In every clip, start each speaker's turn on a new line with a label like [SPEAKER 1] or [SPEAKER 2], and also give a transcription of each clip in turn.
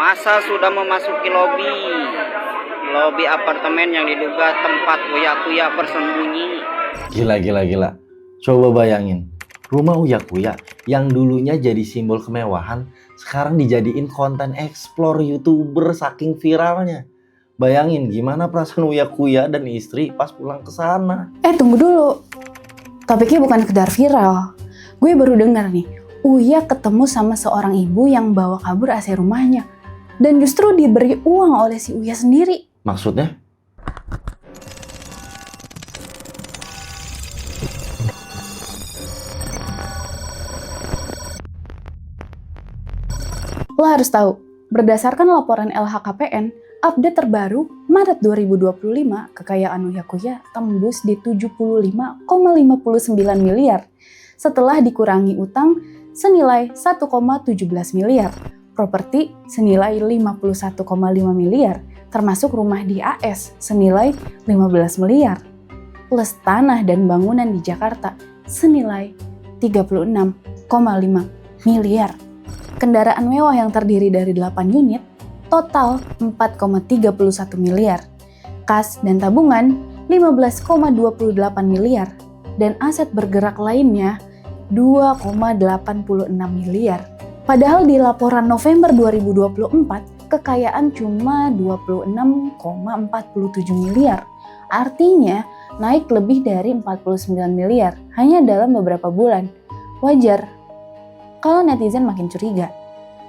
[SPEAKER 1] Masa sudah memasuki lobi apartemen yang diduga tempat Uya-Kuya bersembunyi.
[SPEAKER 2] Gila. Coba bayangin, rumah Uya-Kuya yang dulunya jadi simbol kemewahan, sekarang dijadiin konten explore YouTuber saking viralnya. Bayangin gimana perasaan Uya-Kuya dan istri pas pulang ke sana.
[SPEAKER 3] Tunggu dulu. Topiknya bukan sekedar viral. Gue baru dengar nih, Uya ketemu sama seorang ibu yang bawa kabur AC rumahnya. Dan justru diberi uang oleh si Uya sendiri.
[SPEAKER 2] Maksudnya?
[SPEAKER 3] Lo harus tahu, berdasarkan laporan LHKPN, update terbaru Maret 2025, kekayaan Uya-Kuya tembus di 75,59 miliar setelah dikurangi utang senilai 1,17 miliar, properti senilai 51,5 miliar, termasuk rumah di AS senilai 15 miliar, plus tanah dan bangunan di Jakarta senilai 36,5 miliar. Kendaraan mewah yang terdiri dari 8 unit, total 4,31 miliar. Kas dan tabungan 15,28 miliar. Dan aset bergerak lainnya 2,86 miliar. Padahal di laporan November 2024, kekayaan cuma 26,47 miliar. Artinya, naik lebih dari 49 miliar hanya dalam beberapa bulan. Wajar kalau netizen makin curiga.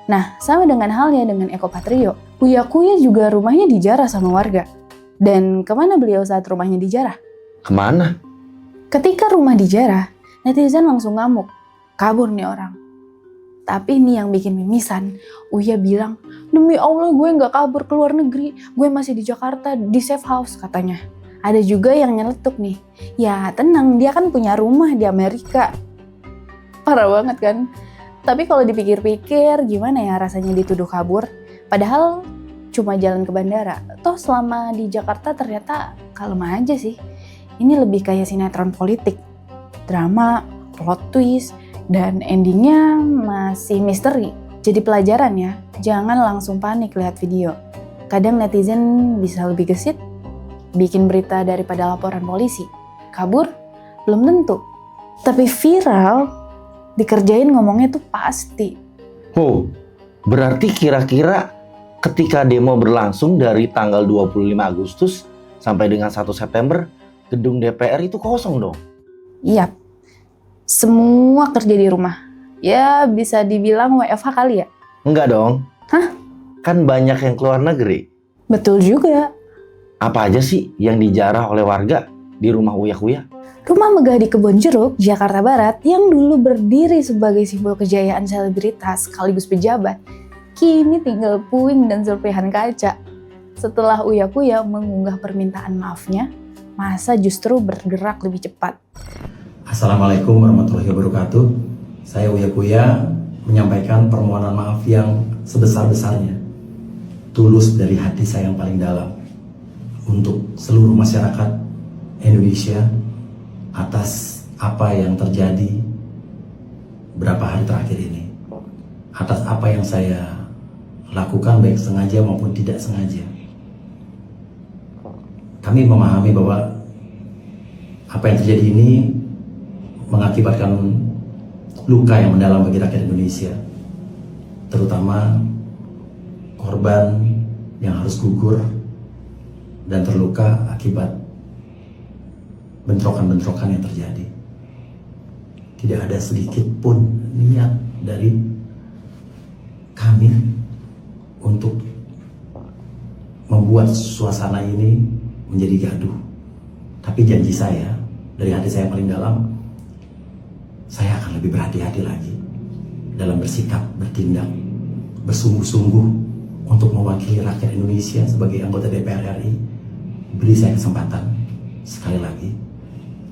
[SPEAKER 3] Nah, sama dengan halnya dengan Eko Patrio, Uya-Kuya juga rumahnya dijarah sama warga. Dan kemana beliau saat rumahnya dijarah?
[SPEAKER 2] Kemana?
[SPEAKER 3] Ketika rumah dijarah, netizen langsung ngamuk. Kabur nih orang. Tapi ini yang bikin mimisan. Uya bilang, demi Allah gue gak kabur ke luar negeri. Gue masih di Jakarta, di safe house katanya. Ada juga yang nyeletuk nih. Ya tenang, dia kan punya rumah di Amerika. Parah banget kan? Tapi kalau dipikir-pikir, gimana ya rasanya dituduh kabur? Padahal cuma jalan ke bandara. Toh selama di Jakarta ternyata kalem aja sih. Ini lebih kayak sinetron politik. Drama, plot twist, dan endingnya masih misteri. Jadi pelajaran ya, jangan langsung panik lihat video. Kadang netizen bisa lebih gesit, bikin berita daripada laporan polisi. Kabur? Belum tentu. Tapi viral, dikerjain ngomongnya tuh pasti.
[SPEAKER 2] Oh, berarti kira-kira ketika demo berlangsung dari tanggal 25 Agustus sampai dengan 1 September, gedung DPR itu kosong dong?
[SPEAKER 3] Iya, semua kerja di rumah. Ya bisa dibilang WFH kali ya?
[SPEAKER 2] Enggak dong.
[SPEAKER 3] Hah?
[SPEAKER 2] Kan banyak yang keluar negeri.
[SPEAKER 3] Betul juga.
[SPEAKER 2] Apa aja sih yang dijarah oleh warga di rumah Uya-Kuya?
[SPEAKER 3] Rumah megah di Kebon Jeruk, Jakarta Barat, yang dulu berdiri sebagai simbol kejayaan selebritas sekaligus pejabat, kini tinggal puing dan serpihan kaca. Setelah Uya-Kuya mengunggah permintaan maafnya, masa justru bergerak lebih cepat.
[SPEAKER 4] Assalamualaikum warahmatullahi wabarakatuh. Saya Uya-Kuya menyampaikan permohonan maaf yang sebesar-besarnya, tulus dari hati saya yang paling dalam, untuk seluruh masyarakat Indonesia atas apa yang terjadi beberapa hari terakhir ini, atas apa yang saya lakukan baik sengaja maupun tidak sengaja. Kami memahami bahwa apa yang terjadi ini mengakibatkan luka yang mendalam bagi rakyat Indonesia, terutama korban yang harus gugur dan terluka akibat bentrokan-bentrokan yang terjadi. Tidak ada sedikit pun niat dari kami untuk membuat suasana ini menjadi gaduh. Tapi janji saya, dari hati saya paling dalam, saya akan lebih berhati-hati lagi dalam bersikap, bertindak, bersungguh-sungguh untuk mewakili rakyat Indonesia sebagai anggota DPR RI. Beri saya kesempatan sekali lagi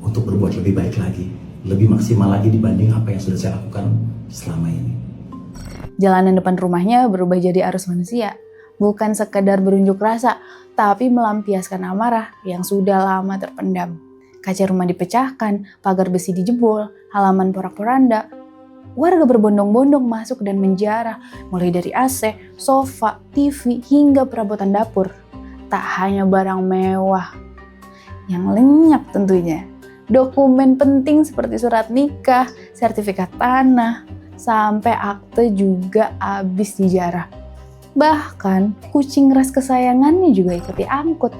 [SPEAKER 4] untuk berbuat lebih baik lagi, lebih maksimal lagi dibanding apa yang sudah saya lakukan selama ini.
[SPEAKER 3] Jalanan depan rumahnya berubah jadi arus manusia. Bukan sekedar berunjuk rasa, tapi melampiaskan amarah yang sudah lama terpendam. Kaca rumah dipecahkan, pagar besi dijebol, halaman porak-poranda. Warga berbondong-bondong masuk dan menjarah, mulai dari AC, sofa, TV, hingga perabotan dapur. Tak hanya barang mewah, yang lenyap tentunya. Dokumen penting seperti surat nikah, sertifikat tanah, sampai akte juga habis dijarah. Bahkan kucing ras kesayangannya juga ikut diangkut.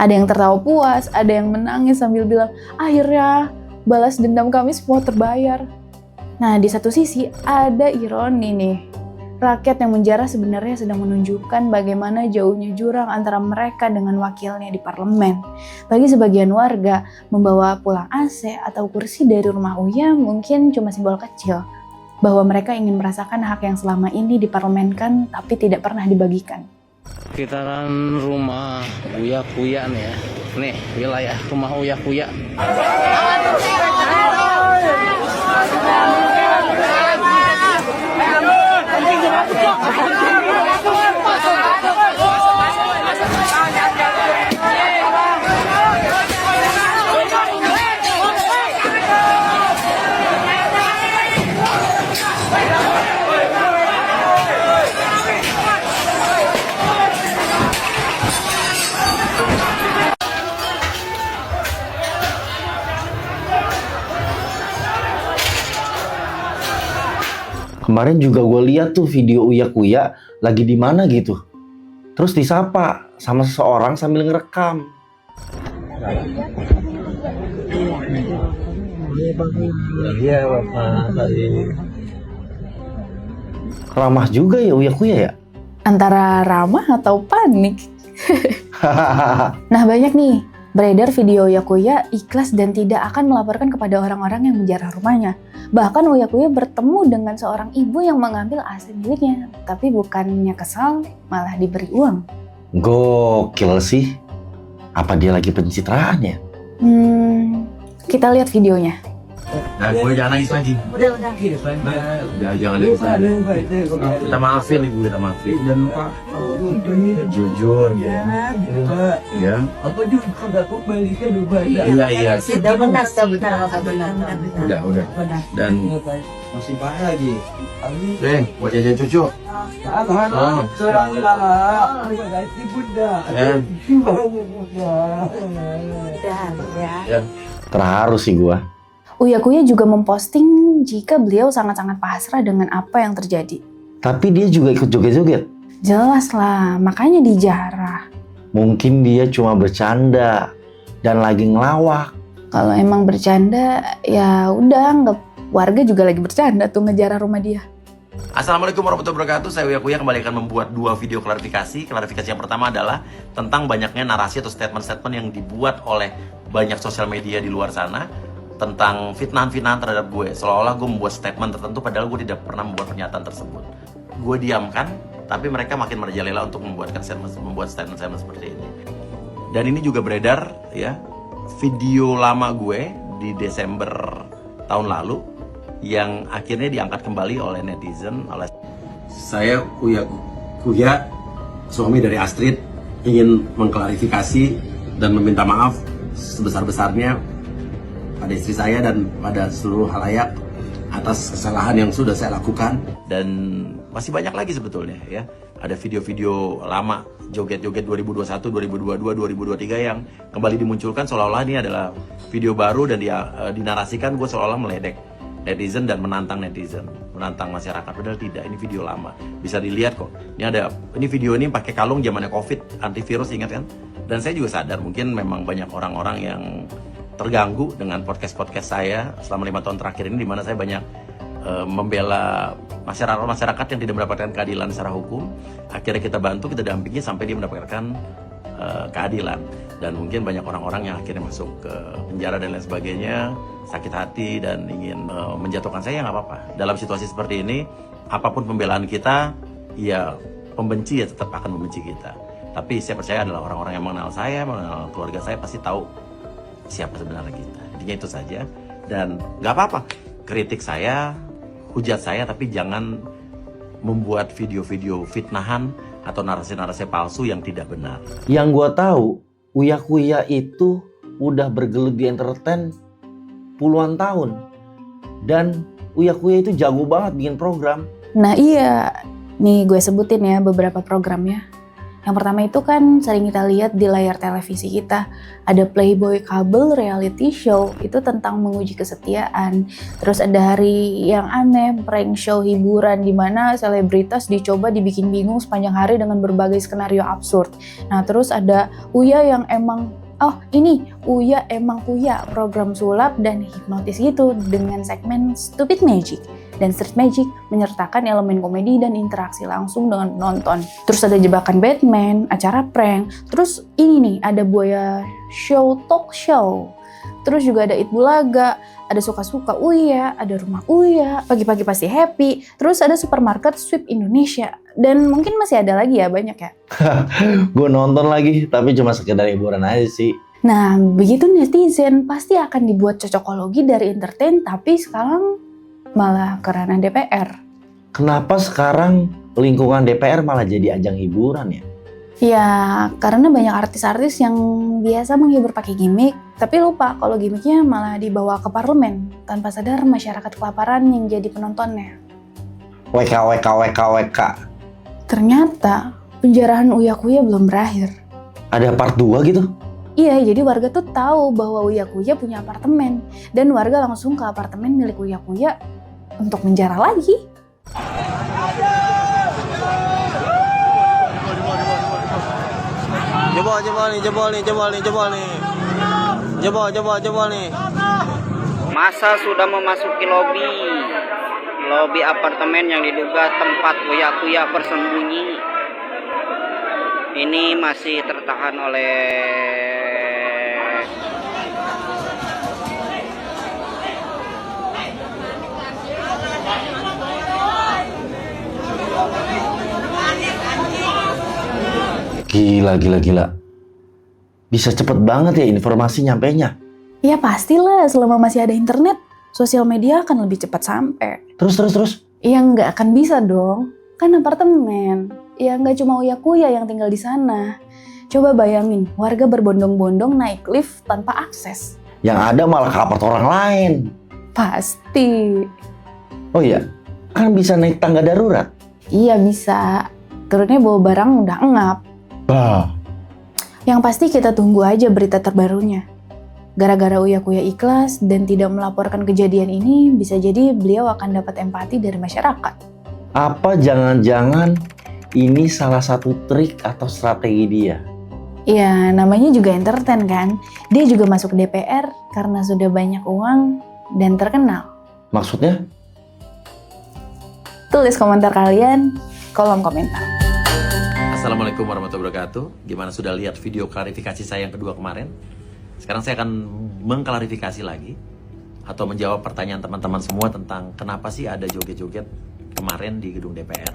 [SPEAKER 3] Ada yang tertawa puas, ada yang menangis sambil bilang, akhirnya balas dendam kami semua terbayar. Nah, di satu sisi ada ironi nih. Rakyat yang menjarah sebenarnya sedang menunjukkan bagaimana jauhnya jurang antara mereka dengan wakilnya di parlemen. Bagi sebagian warga, membawa pulang AC atau kursi dari rumah Uya mungkin cuma simbol kecil. Bahwa mereka ingin merasakan hak yang selama ini diparlemenkan tapi tidak pernah dibagikan.
[SPEAKER 1] Sekitaran rumah Uya Kuya nih ya. Nih, wilayah rumah Uya Kuya.
[SPEAKER 2] Kemarin juga gue lihat tuh video Uya Kuya lagi di mana gitu. Terus disapa sama seseorang sambil ngerekam. Ramah juga ya Uya Kuya ya?
[SPEAKER 3] Antara ramah atau panik. Nah, banyak nih beredar video Uya Kuya ikhlas dan tidak akan melaporkan kepada orang-orang yang menjarah rumahnya. Bahkan Uya Kuya bertemu dengan seorang ibu yang mengambil AC miliknya, tapi bukannya kesal, malah diberi uang.
[SPEAKER 2] Gokil sih. Apa dia lagi pencitraan ya?
[SPEAKER 3] Kita lihat videonya.
[SPEAKER 5] Nah, gue jangan nangis lagi. Udah, jangan nangis lagi. Kita maafin ibu, kita maafin. Dan lupa. Jujur ya. Ya.
[SPEAKER 6] Apa juga nggak kembalikan lupa.
[SPEAKER 5] Iya.
[SPEAKER 6] Sudah benar, benar.
[SPEAKER 5] Udah. Dan
[SPEAKER 6] Masih parah lagi.
[SPEAKER 5] buat jajan cucu. Ya.
[SPEAKER 2] Terharu sih gua.
[SPEAKER 3] Uya Kuya juga memposting jika beliau sangat-sangat pasrah dengan apa yang terjadi.
[SPEAKER 2] Tapi dia juga ikut joget-joget.
[SPEAKER 3] Jelas lah, makanya dijarah.
[SPEAKER 2] Mungkin dia cuma bercanda dan lagi ngelawak.
[SPEAKER 3] Kalau emang bercanda, ya udah anggap warga juga lagi bercanda tuh ngejarah rumah dia.
[SPEAKER 4] Assalamualaikum warahmatullahi wabarakatuh. Saya Uya Kuya kembali akan membuat dua video klarifikasi. Klarifikasi yang pertama adalah tentang banyaknya narasi atau statement-statement yang dibuat oleh banyak sosial media di luar sana tentang fitnahan-fitnahan terhadap gue. Seolah-olah gue membuat statement tertentu padahal gue tidak pernah membuat pernyataan tersebut. Gue diamkan, tapi mereka makin merajalela untuk membuat statement-statement seperti ini. Dan ini juga beredar ya, video lama gue di Desember tahun lalu yang akhirnya diangkat kembali oleh netizen. Saya Uya Kuya, suami dari Astrid, ingin mengklarifikasi dan meminta maaf sebesar-besarnya pada istri saya dan pada seluruh halayak atas kesalahan yang sudah saya lakukan. Dan masih banyak lagi sebetulnya ya. Ada video-video lama joget-joget 2021, 2022, 2023 yang kembali dimunculkan seolah-olah ini adalah video baru dan dinarasikan gue seolah-olah meledek netizen dan menantang netizen, menantang masyarakat. Padahal tidak, ini video lama. Bisa dilihat kok. Ini video ini pakai kalung zamannya Covid, antivirus, ingat kan? Dan saya juga sadar mungkin memang banyak orang-orang yang terganggu dengan podcast-podcast saya selama 5 tahun terakhir ini, di mana saya banyak membela masyarakat yang tidak mendapatkan keadilan secara hukum. Akhirnya kita bantu, kita dampingi sampai dia mendapatkan keadilan. Dan mungkin banyak orang-orang yang akhirnya masuk ke penjara dan lain sebagainya, sakit hati dan ingin menjatuhkan saya, nggak apa-apa. Dalam situasi seperti ini, apapun pembelaan kita, ya pembenci ya tetap akan membenci kita. Tapi saya percaya adalah orang-orang yang mengenal saya, mengenal keluarga saya pasti tahu siapa sebenarnya kita. Intinya itu saja. Dan nggak apa-apa, kritik saya, hujat saya, tapi jangan membuat video-video fitnahan atau narasi-narasi palsu yang tidak benar.
[SPEAKER 2] Yang gua tahu, Uya Kuya itu udah bergelut di entertain puluhan tahun. Dan Uya Kuya itu jago banget bikin program.
[SPEAKER 3] Nah iya, nih gue sebutin ya beberapa programnya. Yang pertama itu kan sering kita lihat di layar televisi kita. Ada Playboy Kabel Reality Show, itu tentang menguji kesetiaan. Terus ada Hari Yang Aneh, prank show hiburan di mana selebritas dicoba dibikin bingung sepanjang hari dengan berbagai skenario absurd. Nah terus ada Uya Yang Emang Uya Emang Kuya, program sulap dan hipnotis gitu dengan segmen Stupid Magic dan Street Magic, menyertakan elemen komedi dan interaksi langsung dengan penonton. Terus ada Jebakan Batman, acara prank. Terus ini nih, ada Buaya Show Talk Show. Terus juga ada It Bulaga, ada Suka-Suka Uya, ada Rumah Uya, Pagi-Pagi Pasti Happy. Terus ada Supermarket Sweep Indonesia. Dan mungkin masih ada lagi ya, banyak ya.
[SPEAKER 2] Gue nonton lagi, tapi cuma sekedar hiburan aja sih.
[SPEAKER 3] Nah, begitu netizen pasti akan dibuat cocokologi dari entertain, tapi sekarang malah ke ranah DPR.
[SPEAKER 2] Kenapa sekarang lingkungan DPR malah jadi ajang hiburan ya?
[SPEAKER 3] Ya, karena banyak artis-artis yang biasa menghibur pakai gimmick, tapi lupa kalau gimmicknya malah dibawa ke parlemen, tanpa sadar masyarakat kelaparan yang jadi penontonnya.
[SPEAKER 2] WK.
[SPEAKER 3] Ternyata penjarahan Uya Kuya belum berakhir.
[SPEAKER 2] Ada part 2 gitu?
[SPEAKER 3] Iya, jadi warga tuh tahu bahwa Uya Kuya punya apartemen, dan warga langsung ke apartemen milik Uya Kuya untuk menjara lagi.
[SPEAKER 5] Jebol nih.
[SPEAKER 1] Masa sudah memasuki lobi apartemen yang diduga tempat Uya Kuya bersembunyi. Ini masih tertahan oleh
[SPEAKER 2] Gila. Bisa cepet banget ya informasi nyampainya.
[SPEAKER 3] Ya pastilah, selama masih ada internet, sosial media akan lebih cepat sampai.
[SPEAKER 2] Terus.
[SPEAKER 3] Ya nggak akan bisa dong, kan apartemen. Ya nggak cuma Uya Kuya yang tinggal di sana. Coba bayangin, warga berbondong-bondong naik lift tanpa akses.
[SPEAKER 2] Yang ada malah ke apart orang lain.
[SPEAKER 3] Pasti.
[SPEAKER 2] Oh iya, kan bisa naik tangga darurat.
[SPEAKER 3] Iya bisa. Turunnya bawa barang udah engap.
[SPEAKER 2] Bah.
[SPEAKER 3] Yang pasti kita tunggu aja berita terbarunya. Gara-gara Uya Kuya ikhlas dan tidak melaporkan kejadian ini, bisa jadi beliau akan dapat empati dari masyarakat.
[SPEAKER 2] Apa jangan-jangan ini salah satu trik atau strategi dia?
[SPEAKER 3] Ya, namanya juga entertain kan. Dia juga masuk DPR karena sudah banyak uang dan terkenal.
[SPEAKER 2] Maksudnya?
[SPEAKER 3] Tulis komentar kalian, kolom komentar.
[SPEAKER 5] Assalamualaikum warahmatullahi wabarakatuh. Gimana sudah lihat video klarifikasi saya yang kedua kemarin? Sekarang saya akan mengklarifikasi lagi atau menjawab pertanyaan teman-teman semua tentang kenapa sih ada joget-joget kemarin di gedung DPR.